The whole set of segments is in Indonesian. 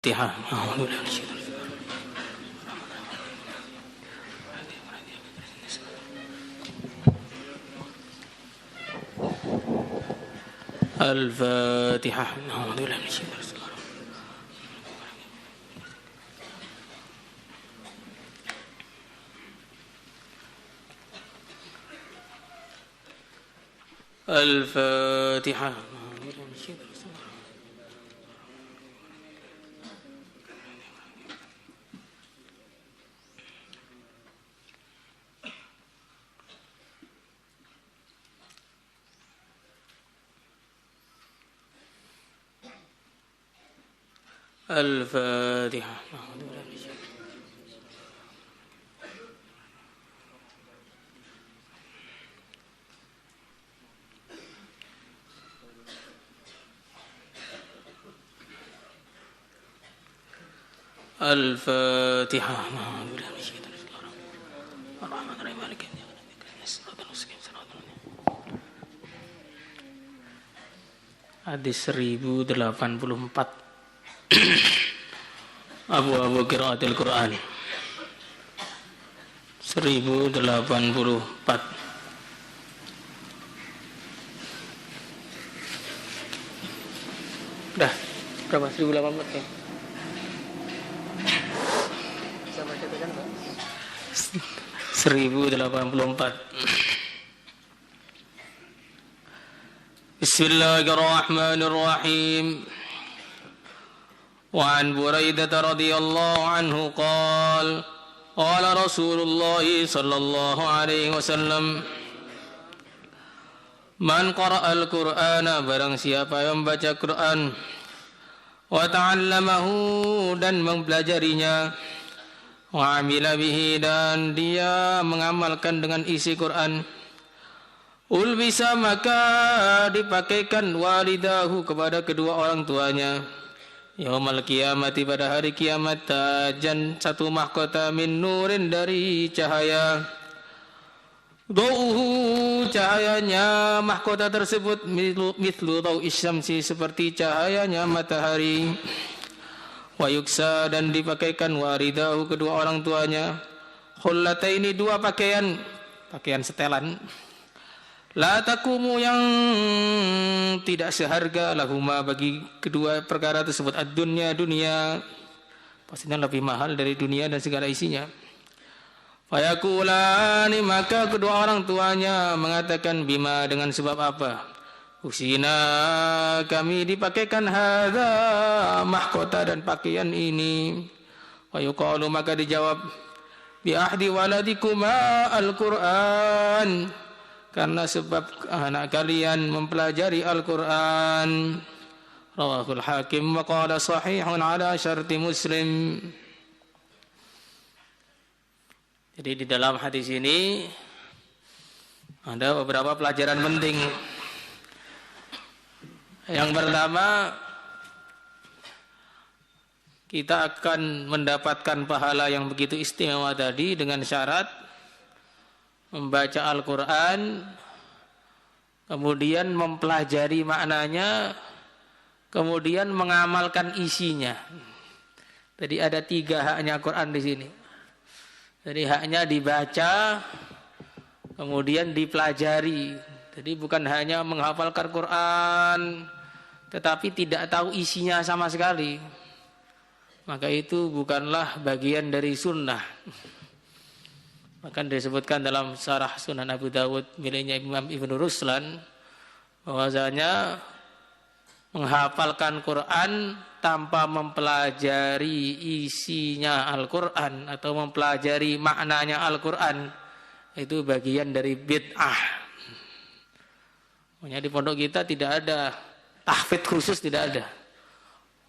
الفاتحة. الفاتحة. الفاتحة. الفاتحة. الفاتحة. Hadis 1084. Abu Qiraatil Quran 1084. Dah berapa? 1084 ya? Bisa baca tekan Pak? 1084. Bismillahirrahmanirrahim. وعن بريدة رضي الله عنه قال قال رسول الله صلى الله عليه وسلم من قرأ القرآن barang siapa yang membaca Quran wa ta'allamahu dan mempelajarinya wa amila bihi dan dia mengamalkan dengan isi Quran ulbisa maka dipakaikan walidahu kepada kedua orang tuanya Yaumal kiamati pada hari kiamat tajan satu mahkota min nurin dari cahaya Dauhu cahayanya mahkota tersebut mithlu dau'is syamsi seperti cahayanya matahari wa yuksa dan dipakaikan waridahu kedua orang tuanya khullataini dua pakaian setelan La takumu yang tidak seharga lahuma bagi kedua perkara tersebut ad-dunya dunia pastinya lebih mahal dari dunia dan segala isinya. Fayakulani maka kedua orang tuanya mengatakan bima dengan sebab apa? Usina kami dipakaikan hadza mahkota dan pakaian ini. Fayuqalu maka dijawab bi ahdi waladikuma al-Qur'an karena sebab anak kalian mempelajari Al-Quran. Rawahul Hakim wa qala sahihun ala syarti Muslim. Jadi di dalam hadis ini ada beberapa pelajaran penting. Yang pertama, kita akan mendapatkan pahala yang begitu istimewa tadi dengan syarat membaca Al-Quran, kemudian mempelajari maknanya, kemudian mengamalkan isinya. Jadi ada 3 haknya Quran di sini. Jadi haknya dibaca, kemudian dipelajari. Jadi bukan hanya menghafalkan Quran, tetapi tidak tahu isinya sama sekali. Maka itu bukanlah bagian dari sunnah. Maka disebutkan dalam Syarah Sunan Abu Dawud miliknya Imam Ibn Ruslan bahwasanya menghafalkan Quran tanpa mempelajari isinya Al-Quran atau mempelajari maknanya Al-Quran itu bagian dari bid'ah. Makanya di pondok kita tidak ada tahfidz khusus, tidak ada.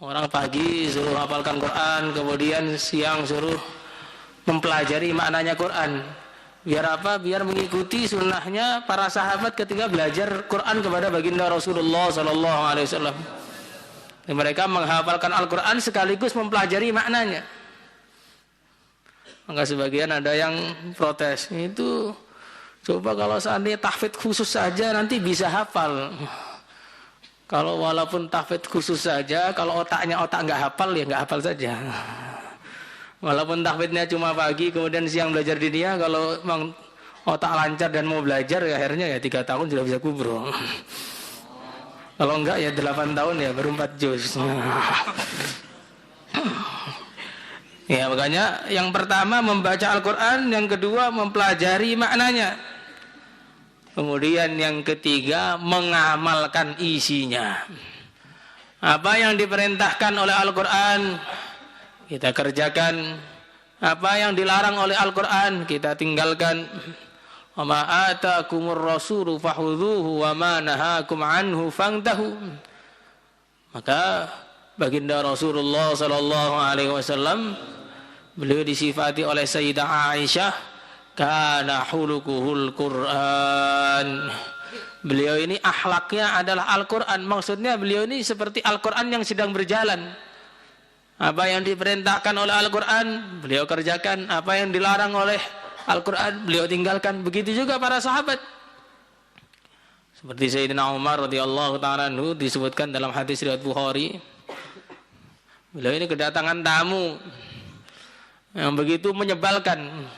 Orang pagi suruh hafalkan Quran, kemudian siang suruh mempelajari maknanya Quran. Biar apa? Biar mengikuti sunnahnya para sahabat ketika belajar Quran kepada baginda Rasulullah sallallahu alaihi wasallam. Mereka menghafalkan Al-Quran sekaligus mempelajari maknanya. Maka sebagian ada yang protes. Itu coba kalau seandainya tahfidz khusus saja nanti bisa hafal. Kalau walaupun tahfidz khusus saja, kalau otak nggak hafal ya nggak hafal saja. Walaupun tahfidznya cuma pagi, kemudian siang belajar di dia, kalau memang otak lancar dan mau belajar, ya akhirnya ya 3 tahun sudah bisa kubro. Kalau enggak ya 8 tahun ya baru 4 juz. Ya makanya yang pertama membaca Al-Quran, yang kedua mempelajari maknanya. Kemudian yang ketiga mengamalkan isinya. Apa yang diperintahkan oleh Al-Quran kita kerjakan, apa yang dilarang oleh Al-Quran kita tinggalkan. Wa ma ataakumur rasulu fakhudhuhu wa ma nahakum anhu fantahu. Maka baginda Rasulullah sallallahu alaihi wasallam, beliau disifati oleh Sayyidah Aisyah, kana hulukuhul Quran. Beliau ini akhlaknya adalah Al-Quran. Maksudnya beliau ini seperti Al-Quran yang sedang berjalan. Apa yang diperintahkan oleh Al-Quran beliau kerjakan, apa yang dilarang oleh Al-Quran beliau tinggalkan. Begitu juga para sahabat. Seperti Sayyidina Umar radhiyallahu ta'ala anhu disebutkan dalam hadis riwayat Bukhari. Beliau ini kedatangan tamu yang begitu menyebalkan.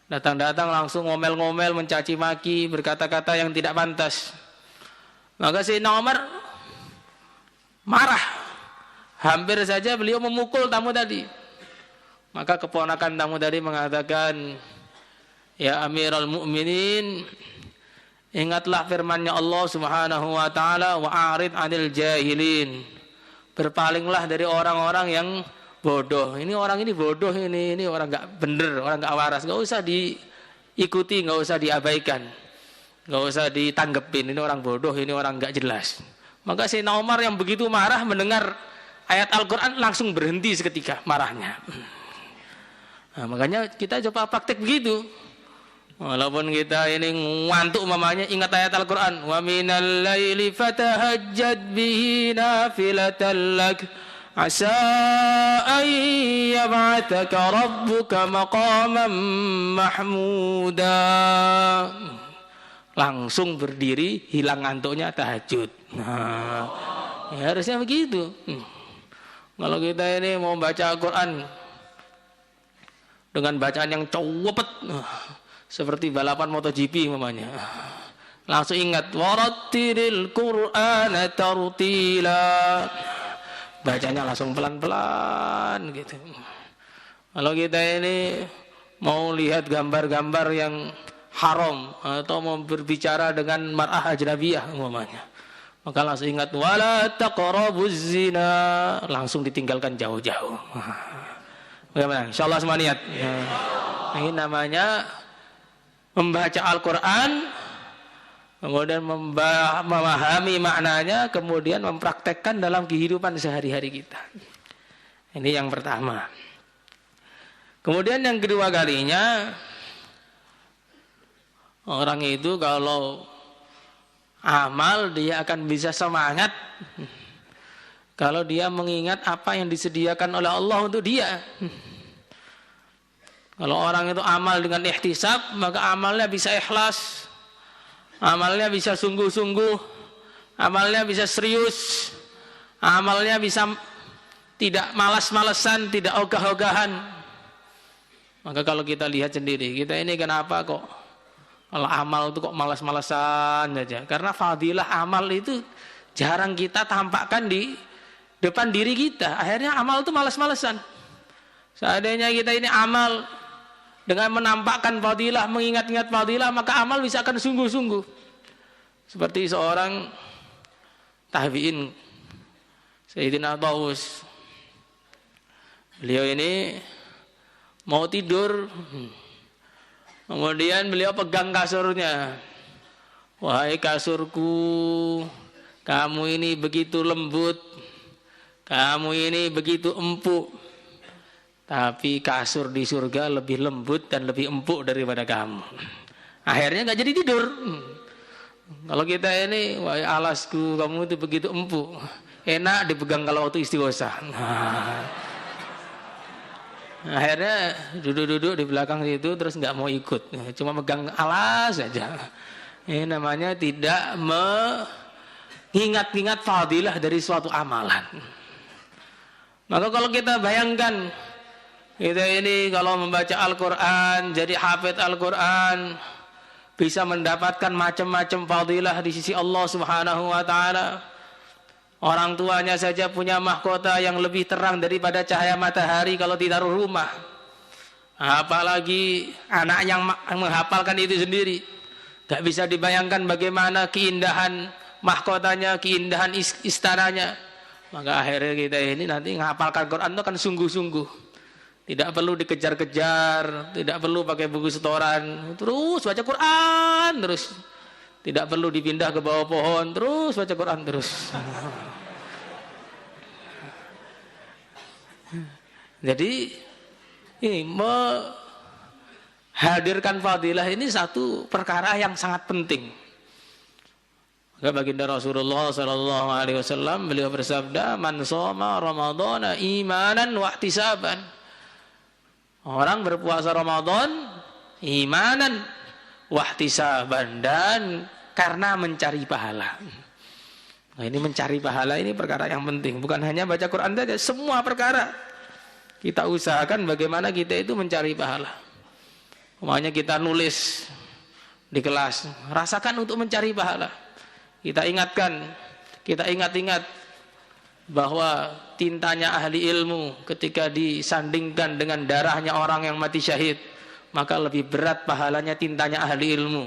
Datang-datang langsung ngomel-ngomel, mencaci maki, berkata-kata yang tidak pantas. Maka Sayyidina Umar marah. Hampir saja beliau memukul tamu tadi. Maka keponakan tamu tadi mengatakan, ya Amirul Mukminin, ingatlah firman-Nya Allah Subhanahu wa taala, wa a'rid 'anil jahilin. Berpalinglah dari orang-orang yang bodoh. Ini orang ini bodoh, ini orang enggak bener, orang enggak waras. Enggak usah diikuti, enggak usah diabaikan. Enggak usah ditanggepin. Ini orang bodoh, ini orang enggak jelas. Maka Sayyidina Umar yang begitu marah mendengar ayat Al-Quran langsung berhenti seketika marahnya. Nah, makanya kita coba praktek begitu. Walaupun kita ini ngantuk mamanya, ingat ayat Al-Quran. Wa minal laili fatahajjad bihi nafilatan lak asa an yab'athaka rabbuka maqaman mahmuda. Langsung berdiri, hilang ngantuknya, tahajud. Nah, ya harusnya begitu. Kalau kita ini mau baca Al-Quran dengan bacaan yang cepet, seperti balapan MotoGP mamanya, langsung ingat warattilil Qur'ana tartila. Bacanya langsung pelan-pelan gitu. Kalau kita ini mau lihat gambar-gambar yang haram atau mau berbicara dengan mar'ah ajnabiyah umpamanya, maka langsung ingat wala taqrabuz zina, langsung ditinggalkan jauh-jauh. Bagaimana? Insyaallah semua niat. Ini namanya membaca Al-Quran, kemudian memahami maknanya, kemudian mempraktekkan dalam kehidupan sehari-hari kita. Ini yang pertama. Kemudian yang kedua kalinya, orang itu kalau amal dia akan bisa semangat kalau dia mengingat apa yang disediakan oleh Allah untuk dia. Kalau orang itu amal dengan ihtisab, maka amalnya bisa ikhlas, amalnya bisa sungguh-sungguh, amalnya bisa serius, amalnya bisa tidak malas-malesan, tidak ogah-ogahan. Maka kalau kita lihat sendiri, kita ini kenapa kok kalau amal itu kok malas-malesan saja? Karena fadilah amal itu jarang kita tampakkan di depan diri kita. Akhirnya amal itu malas-malesan. Seandainya kita ini amal dengan menampakkan fadilah, mengingat-ingat fadilah, maka amal bisa akan sungguh-sungguh. Seperti seorang tabi'in, Sayyidina Taus. Beliau ini mau tidur, kemudian beliau pegang kasurnya. Wahai kasurku, kamu ini begitu lembut, kamu ini begitu empuk, tapi kasur di surga lebih lembut dan lebih empuk daripada kamu. Akhirnya nggak jadi tidur. Kalau kita ini, wahai alasku, kamu itu begitu empuk, enak dipegang kalau waktu istighosa. Akhirnya duduk-duduk di belakang situ, terus nggak mau ikut, cuma megang alas saja. Ini namanya tidak ingat-ingat fadilah dari suatu amalan. Maka kalau kita bayangkan kita ini kalau membaca Al-Quran, jadi hafidz Al-Quran, bisa mendapatkan macam-macam fadilah di sisi Allah Subhanahu wa taala. Orang tuanya saja punya mahkota yang lebih terang daripada cahaya matahari kalau ditaruh rumah. Apalagi anak yang menghafalkan itu sendiri. Gak bisa dibayangkan bagaimana keindahan mahkotanya, keindahan istananya. Maka akhirnya kita ini nanti menghafalkan Quran itu kan sungguh-sungguh. Tidak perlu dikejar-kejar, tidak perlu pakai buku setoran. Terus baca Quran terus. Tidak perlu dipindah ke bawah pohon, terus baca Quran terus. Jadi ini menghadirkan fadilah ini satu perkara yang sangat penting. Maka baginda Rasulullah sallallahu alaihi wasallam beliau bersabda, "Man shoma ramadhana imanan wa ihtisaban." Orang berpuasa Ramadan imanan wa ihtisaban, dan karena mencari pahala. Nah, ini mencari pahala ini perkara yang penting, bukan hanya baca Quran saja, semua perkara kita usahakan bagaimana kita itu mencari pahala. Makanya kita nulis di kelas, rasakan untuk mencari pahala. Kita ingat-ingat bahwa tintanya ahli ilmu ketika disandingkan dengan darahnya orang yang mati syahid, maka lebih berat pahalanya tintanya ahli ilmu.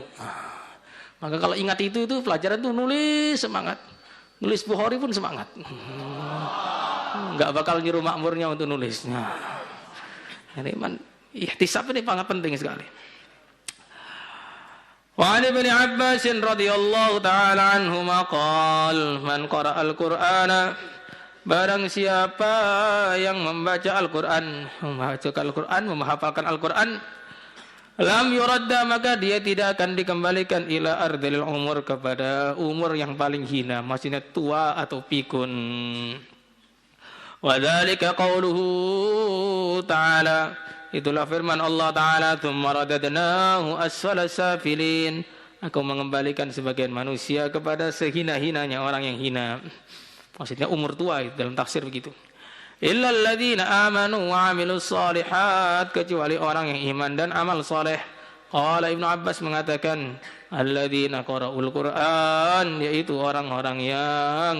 Maka kalau ingat itu pelajaran itu nulis semangat. Nulis Bukhari pun semangat. Enggak bakal nyuruh makmurnya untuk nulis. Ini ihtisab ini sangat penting sekali. Wa an Ibnu Abbas radhiyallahu taala anhuma qala man qara'a al-Qur'ana, barang siapa yang membaca Al-Qur'an, menghafalkan Al-Qur'an, lam yuradda, maka dia tidak akan dikembalikan ila ardhil umur, kepada umur yang paling hina, maksudnya tua atau pikun. Wa dzalika qauluhu ta'ala, itulah firman Allah Ta'ala, tsumma radadnahu asfala safilin, aku mengembalikan sebagian manusia kepada sehina-hinanya orang yang hina, maksudnya umur tua, dalam tafsir begitu. Illal ladzina amanu wa 'amilus shalihat, kecuali orang yang iman dan amal saleh. Qala Ibnu Abbas mengatakan, alladzina qara'ul Qur'an, yaitu orang-orang yang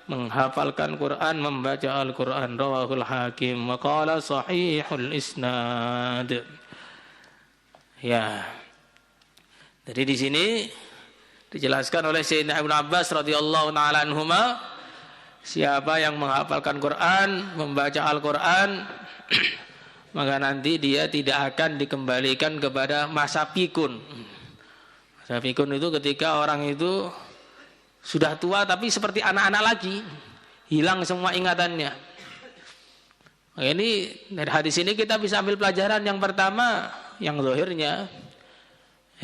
menghafalkan Quran, membaca Al-Quran. Rawahul Hakim wa qala sahihul isnad. Ya. Jadi di sini dijelaskan oleh Sayyidina Ibnu Abbas radhiyallahu taala anhuma, siapa yang menghafalkan Quran, membaca Al-Quran, maka nanti dia tidak akan dikembalikan kepada masa pikun. Masa pikun itu ketika orang itu sudah tua tapi seperti anak-anak lagi, hilang semua ingatannya. Nah, ini dari hadis ini kita bisa ambil pelajaran yang pertama, yang zahirnya,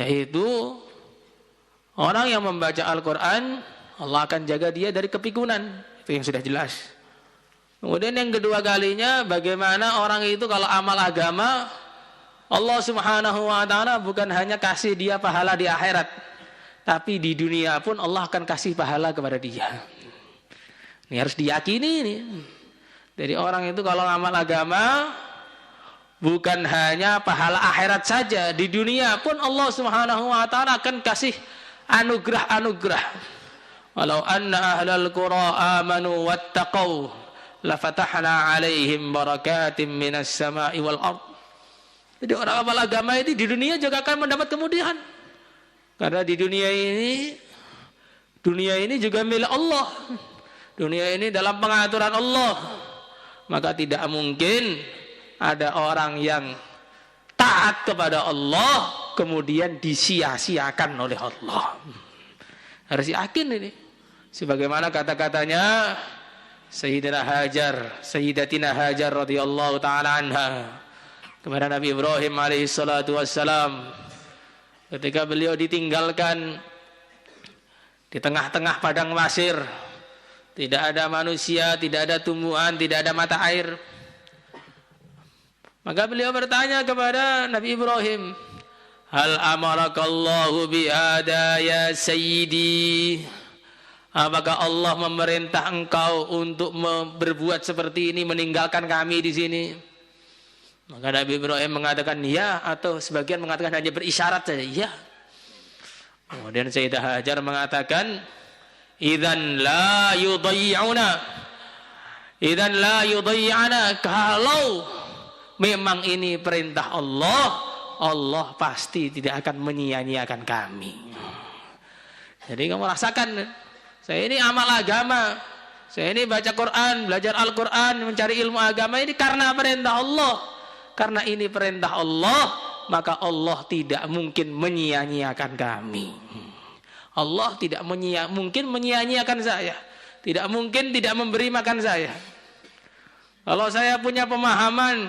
yaitu orang yang membaca Al-Quran, Allah akan jaga dia dari kepikunan. Itu yang sudah jelas. Kemudian yang kedua kalinya, bagaimana orang itu kalau amal agama, Allah Subhanahu wa taala bukan hanya kasih dia pahala di akhirat, tapi di dunia pun Allah akan kasih pahala kepada dia. Ini harus diyakini ini. Jadi orang itu kalau amal agama bukan hanya pahala akhirat saja, di dunia pun Allah Subhanahu wa taala akan kasih anugerah-anugerah. Walau anna ahlal qura amanu wattaqau lafatahna alaihim barakatim minas sama'i wal ard. Jadi orang amal agama ini di dunia juga akan mendapat kemudahan. Karena di dunia ini juga milik Allah. Dunia ini dalam pengaturan Allah. Maka tidak mungkin ada orang yang taat kepada Allah kemudian disia-siakan oleh Allah. Harus yakin ini. Sebagaimana kata-katanya Sayyidatina Hajar radhiyallahu taala anha kepada Nabi Ibrahim alaihi salatu wassalam, ketika beliau ditinggalkan di tengah-tengah padang pasir, tidak ada manusia, tidak ada tumbuhan, tidak ada mata air. Maka beliau bertanya kepada Nabi Ibrahim, hal amarakallahu bi hada ya sayyidi, Apakah Allah memerintah engkau untuk berbuat seperti ini, meninggalkan kami di sini? Maka Nabi Ibrahim mengatakan ya, atau sebagian mengatakan hanya berisyarat saja, ya. Kemudian Sayyidah Hajar mengatakan, idzan la yudayyi'una, idzan la yudayyi'ana, kalau memang ini perintah Allah, Allah pasti tidak akan menyia-nyiakan kami. Jadi kamu rasakan, saya ini amal agama, saya ini baca Quran, belajar Al-Quran, mencari ilmu agama ini karena perintah Allah. Karena ini perintah Allah, maka Allah tidak mungkin menyia-nyiakan kami. Allah tidak mungkin menyia-nyiakan saya, tidak mungkin tidak memberi makan saya. Kalau saya punya pemahaman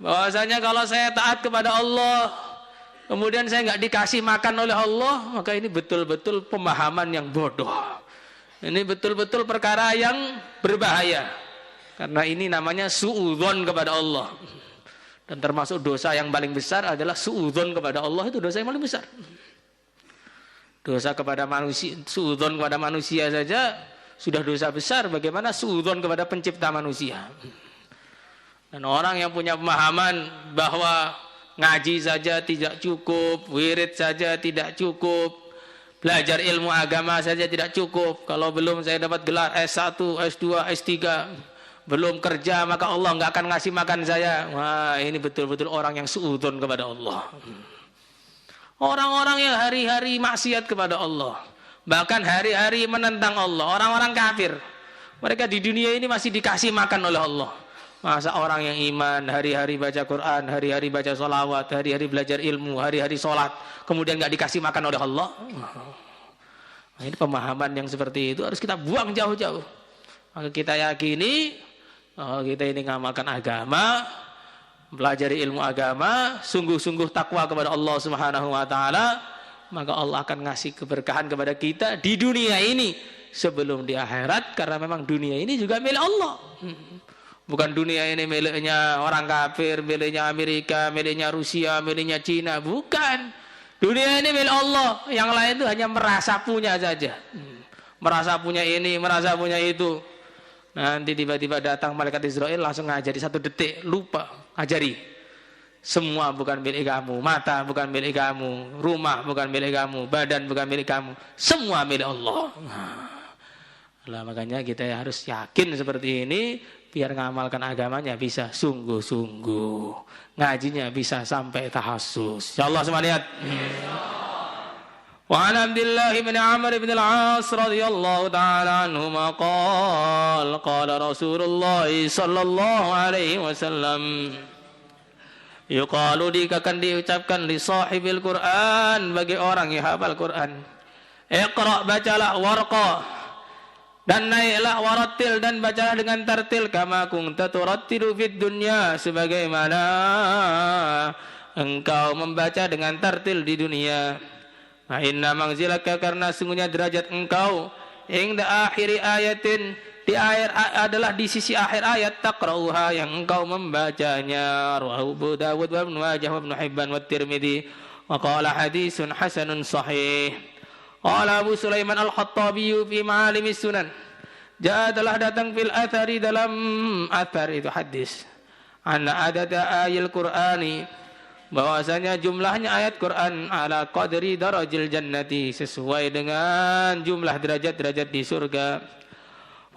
bahwasanya kalau saya taat kepada Allah, kemudian saya nggak dikasih makan oleh Allah, maka ini betul-betul pemahaman yang bodoh. Ini betul-betul perkara yang berbahaya. Karena ini namanya suudzon kepada Allah. Dan termasuk dosa yang paling besar adalah suudzon kepada Allah, itu dosa yang paling besar. Dosa kepada manusia, suudzon kepada manusia saja sudah dosa besar, bagaimana suudzon kepada pencipta manusia. Dan orang yang punya pemahaman bahwa ngaji saja tidak cukup, wirid saja tidak cukup, belajar ilmu agama saja tidak cukup, kalau belum saya dapat gelar S1, S2, S3, belum kerja maka Allah nggak akan ngasih makan saya. Wah, ini betul-betul orang yang suudzon kepada Allah. Orang-orang yang hari-hari maksiat kepada Allah, bahkan hari-hari menentang Allah, orang-orang kafir, mereka di dunia ini masih dikasih makan oleh Allah. Masa orang yang iman, hari-hari baca Quran, hari-hari baca sholawat, hari-hari belajar ilmu, hari-hari sholat, kemudian nggak dikasih makan oleh Allah? Nah, ini pemahaman yang seperti itu harus kita buang jauh-jauh. Maka kita yakini kita ini ngamalkan agama, pelajari ilmu agama, sungguh-sungguh takwa kepada Allah Subhanahu wa taala, maka Allah akan ngasih keberkahan kepada kita di dunia ini sebelum di akhirat, karena memang dunia ini juga milik Allah. Bukan dunia ini miliknya orang kafir, miliknya Amerika, miliknya Rusia, miliknya Cina, bukan. Dunia ini milik Allah, yang lain itu hanya merasa punya saja. Merasa punya ini, merasa punya itu. Nanti tiba-tiba datang malaikat Israel langsung ngajari 1 detik, lupa, ajari. Semua bukan milik kamu, mata bukan milik kamu, rumah bukan milik kamu, badan bukan milik kamu, semua milik Allah. Nah, makanya kita harus yakin seperti ini, biar ngamalkan agamanya bisa sungguh-sungguh, ngajinya bisa sampai tahassus. Insyaallah semua lihat. Wa an Abdullah bin Amr bin al-As radhiyallahu ta'ala anhuma qala Rasulullah sallallahu alaihi wasallam, yuqalu akan diucapkan li sahibil Quran, bagi orang yang hafal Quran, iqra, bacalah, warqa, dan naiklah, warattil, dan bacalah dengan tartil, kama kunta turattilu fid dunya, sebagaimana engkau membaca dengan tartil di dunia. Fa inna manzilaka, karena sungguhnya derajat engkau, inda akhiri ayatin, di akhir adalah di sisi akhir ayat, taqra'uha, yang engkau membacanya. Rawahu Abu Dawud wa Ibnu Majah wa Ibnu Hibban wa Tirmidzi wa qala haditsun hasanun sahih. Qala Abu Sulaiman Al-Khattabi fi Ma'alimis Sunan, telah datang fil athari, dalam athar itu hadis, anna adada ayil Qur'ani, bahwasanya jumlahnya ayat Quran, ala qadri darajil jannati, sesuai dengan jumlah derajat-derajat di surga.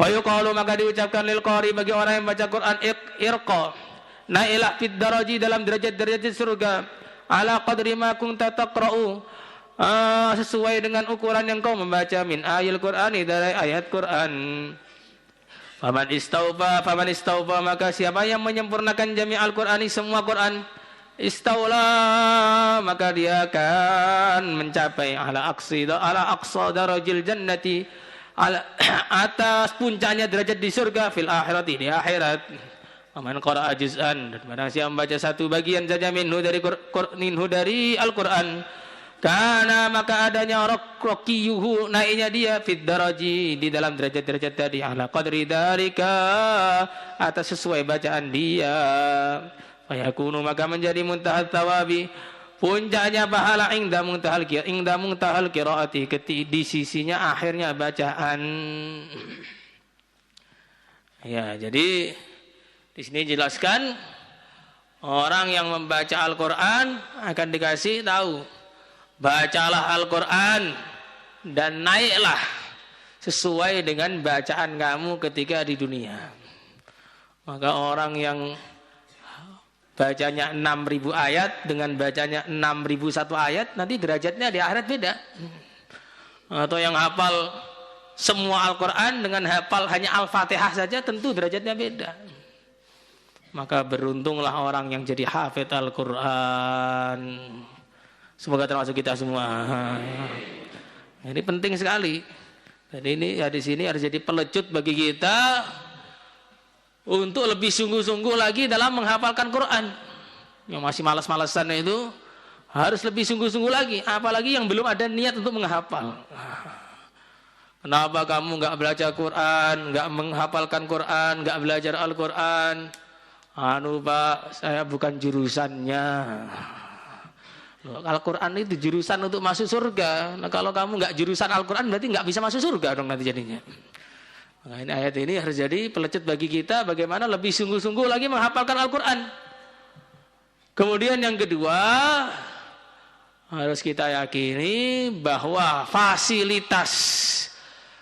Wa yuqalu, maka diucapkan lil qari, bagi orang yang baca Quran, irqa, naiklah fid daraji, dalam derajat-derajat surga, ala qadri ma kunta taqra'u, sesuai dengan ukuran yang kau membaca, min ayil Qur'ani, dari ayat Quran. Faman istaufa, maka siapa yang menyempurnakan jami' al-Qur'ani, semua Quran, istaula, maka dia akan mencapai ala aqsa darajil jannati, atas puncaknya derajat di surga, fil akhirati, di akhirat. Faman qara'a juz'an, dan barang siapa membaca satu bagian saja minhu dari Al-Qur'an, karena maka adanya raqiyuhu, naiknya dia, fid daraji, di dalam derajat-derajat tadi, ala qadri dzalika, atas sesuai bacaan dia. Fayakunu, maka menjadi muntahat thawabi, puncaknya pahala inda muntahal qiraati, di sisinya akhirnya bacaan. Ya, jadi di sini jelaskan orang yang membaca Al-Qur'an akan dikasih tahu, bacalah Al-Qur'an dan naiklah sesuai dengan bacaan kamu ketika di dunia. Maka orang yang bacanya 6.000 ayat dengan bacanya 6.001 ayat, nanti derajatnya di akhirat beda. Atau yang hafal semua Al-Quran dengan hafal hanya Al-Fatihah saja, tentu derajatnya beda. Maka beruntunglah orang yang jadi hafid Al-Quran. Semoga termasuk kita semua. Ini penting sekali. Jadi ini di sini harus jadi pelecut bagi kita untuk lebih sungguh-sungguh lagi dalam menghafalkan Quran. Yang masih malas-malasan itu harus lebih sungguh-sungguh lagi. Apalagi yang belum ada niat untuk menghafal. Kenapa kamu nggak belajar Quran, nggak menghafalkan Quran, nggak belajar Al-Quran? Pak, saya bukan jurusannya. Al-Quran itu jurusan untuk masuk surga. Nah, kalau kamu nggak jurusan Al-Quran berarti nggak bisa masuk surga dong nanti jadinya. Nah, ini ayat ini harus jadi pelecut bagi kita bagaimana lebih sungguh-sungguh lagi menghafalkan Al-Quran. Kemudian yang kedua, harus kita yakini bahwa fasilitas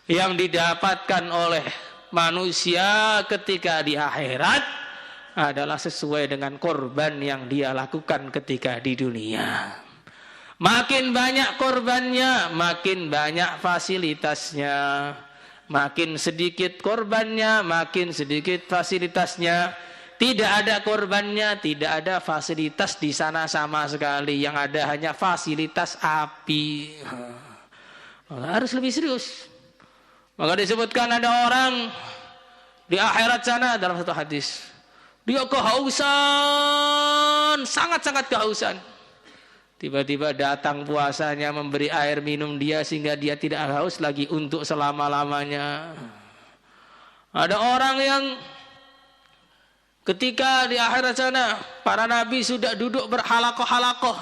yang didapatkan oleh manusia ketika di akhirat adalah sesuai dengan korban yang dia lakukan ketika di dunia. Makin banyak korbannya, makin banyak fasilitasnya. Makin sedikit korbannya, makin sedikit fasilitasnya. Tidak ada korbannya, tidak ada fasilitas di sana sama sekali. Yang ada hanya fasilitas api. Harus lebih serius. Maka disebutkan ada orang di akhirat sana dalam satu hadis. Dia kehausan, sangat-sangat kehausan. Tiba-tiba datang puasanya memberi air minum dia sehingga dia tidak haus lagi untuk selama-lamanya. Ada orang yang ketika di akhirat sana para nabi sudah duduk berhalakoh-halakoh.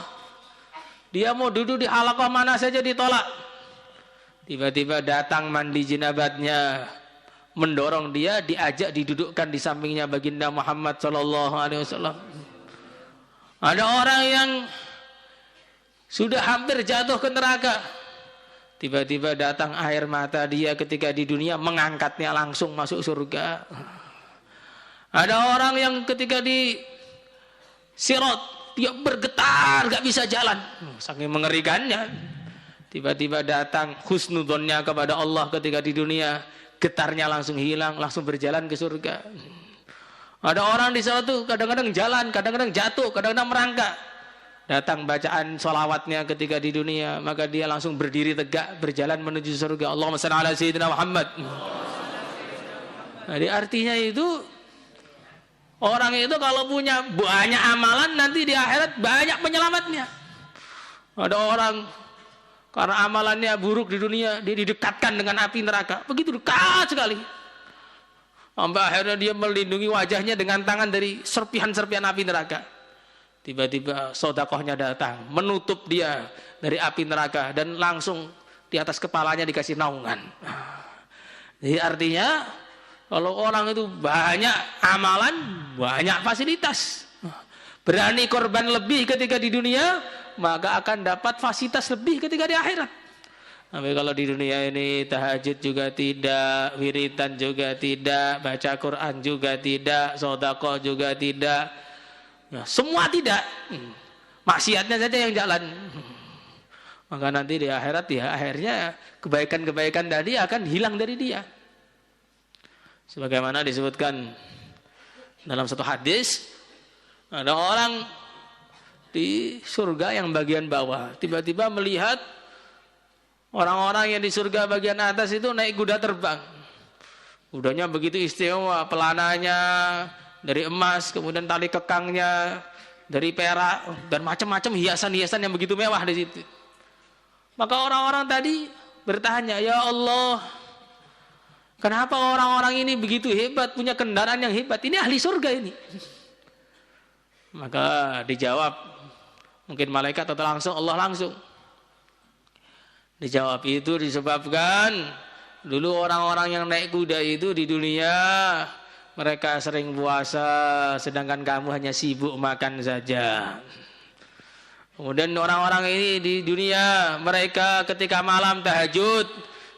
Dia mau duduk di halakoh mana saja ditolak. Tiba-tiba datang mandi jinabatnya, mendorong dia, diajak didudukkan di sampingnya baginda Muhammad SAW. Ada orang yang sudah hampir jatuh ke neraka. Tiba-tiba datang air mata dia ketika di dunia, mengangkatnya langsung masuk surga. Ada orang yang ketika di Sirat, dia bergetar, gak bisa jalan. Saking mengerikannya. Tiba-tiba datang husnudzonnya kepada Allah ketika di dunia, getarnya langsung hilang, langsung berjalan ke surga. Ada orang di sana tuh kadang-kadang jalan, kadang-kadang jatuh, kadang-kadang merangkak. Datang bacaan sholawatnya ketika di dunia, maka dia langsung berdiri tegak, berjalan menuju surga. Allahumma shalli ala sayyidina Muhammad. Jadi artinya itu, orang itu kalau punya banyak amalan, nanti di akhirat banyak penyelamatnya. Ada orang karena amalannya buruk di dunia, dia didekatkan dengan api neraka. Begitu dekat sekali. Sampai akhirnya dia melindungi wajahnya dengan tangan dari serpihan-serpihan api neraka. Tiba-tiba sodakohnya datang, menutup dia dari api neraka, dan langsung di atas kepalanya dikasih naungan. Jadi artinya, kalau orang itu banyak amalan, banyak fasilitas, berani korban lebih ketika di dunia, maka akan dapat fasilitas lebih ketika di akhirat. Tapi kalau di dunia ini tahajud juga tidak, wiridan juga tidak, baca Quran juga tidak, sedekah juga tidak, ya, semua tidak. Maksiatnya saja yang jalan. Maka nanti di akhirat ya akhirnya kebaikan-kebaikan tadi akan hilang dari dia. Sebagaimana disebutkan dalam satu hadis, ada orang di surga yang bagian bawah, tiba-tiba melihat orang-orang yang di surga bagian atas itu naik kuda terbang. Kudanya begitu istimewa, pelananya dari emas, kemudian tali kekangnya dari perak, dan macam-macam hiasan-hiasan yang begitu mewah di situ. Maka orang-orang tadi bertanya, ya Allah, kenapa orang-orang ini begitu hebat, punya kendaraan yang hebat? Ini ahli surga ini. Maka dijawab Mungkin malaikat atau langsung Allah langsung. Dijawab itu disebabkan dulu orang-orang yang naik kuda itu di dunia mereka sering puasa, sedangkan kamu hanya sibuk makan saja. Kemudian orang-orang ini di dunia mereka ketika malam tahajud,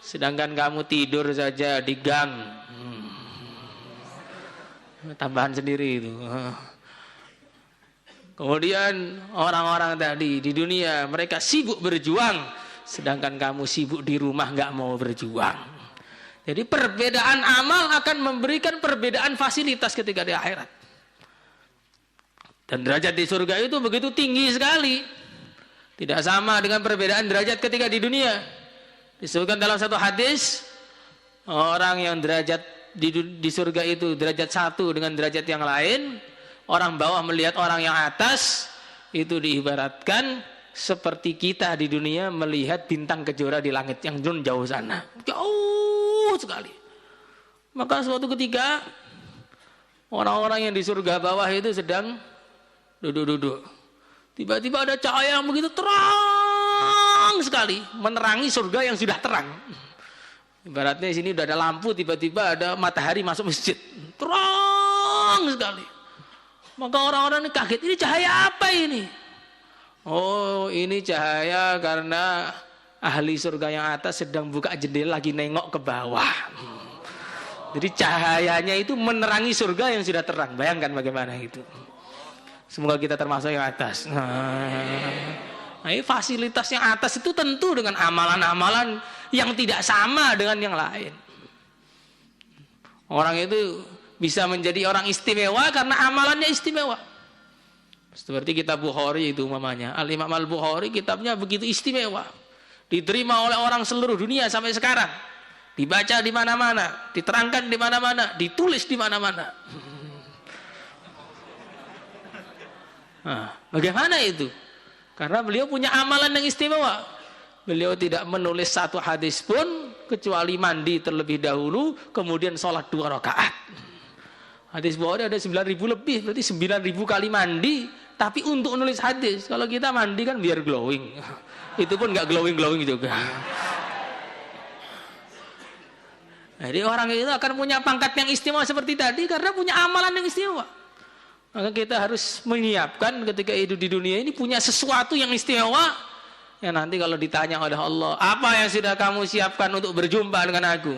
sedangkan kamu tidur saja di gang. Tambahan sendiri itu. Kemudian orang-orang tadi di dunia mereka sibuk berjuang, sedangkan kamu sibuk di rumah nggak mau berjuang. Jadi perbedaan amal akan memberikan perbedaan fasilitas ketika di akhirat. Dan derajat di surga itu begitu tinggi sekali. Tidak sama dengan perbedaan derajat ketika di dunia. Disebutkan dalam satu hadis, orang yang derajat di surga itu derajat satu dengan derajat yang lain, orang bawah melihat orang yang atas, itu diibaratkan seperti kita di dunia melihat bintang kejora di langit yang jauh sana. Jauh sekali. Maka suatu ketika, orang-orang yang di surga bawah itu sedang duduk-duduk. Tiba-tiba ada cahaya yang begitu terang sekali, menerangi surga yang sudah terang. Ibaratnya di sini udah ada lampu, tiba-tiba ada matahari masuk masjid. Terang sekali. Maka orang-orang ini kaget, ini cahaya apa ini? Oh, ini cahaya karena ahli surga yang atas sedang buka jendela lagi nengok ke bawah. Jadi cahayanya itu menerangi surga yang sudah terang. Bayangkan bagaimana itu. Semoga kita termasuk yang atas. Nah, ini fasilitas yang atas itu tentu dengan amalan-amalan yang tidak sama dengan yang lain. Orang itu bisa menjadi orang istimewa karena amalannya istimewa. Seperti kitab Bukhari itu umpamanya. Al-Imam Al-Bukhari kitabnya begitu istimewa. Diterima oleh orang seluruh dunia sampai sekarang. Dibaca di mana-mana, diterangkan di mana-mana, ditulis di mana-mana. Nah, bagaimana itu? Karena beliau punya amalan yang istimewa. Beliau tidak menulis satu hadis pun kecuali mandi terlebih dahulu, kemudian sholat 2 rakaat. Hadis Bukhari ada 9.000 lebih, berarti 9.000 kali mandi, tapi untuk nulis hadis. Kalau kita mandi kan biar glowing. Itu pun nggak glowing juga. Jadi orang itu akan punya pangkat yang istimewa seperti tadi karena punya amalan yang istimewa. Maka kita harus menyiapkan ketika hidup di dunia ini punya sesuatu yang istimewa. Yang nanti kalau ditanya oleh Allah, apa yang sudah kamu siapkan untuk berjumpa dengan aku?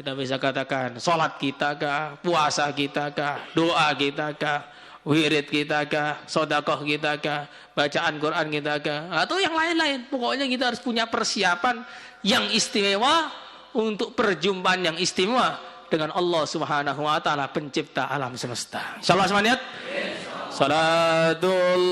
Kita bisa katakan, sholat kita kah, puasa kita kah, doa kita kah, wirid kita kah, sodakoh kita kah, bacaan Quran kita kah, atau yang lain-lain. Pokoknya kita harus punya persiapan yang istimewa untuk perjumpaan yang istimewa dengan Allah Subhanahu wa taala pencipta alam semesta. Insyaallah semuanya. Salatullah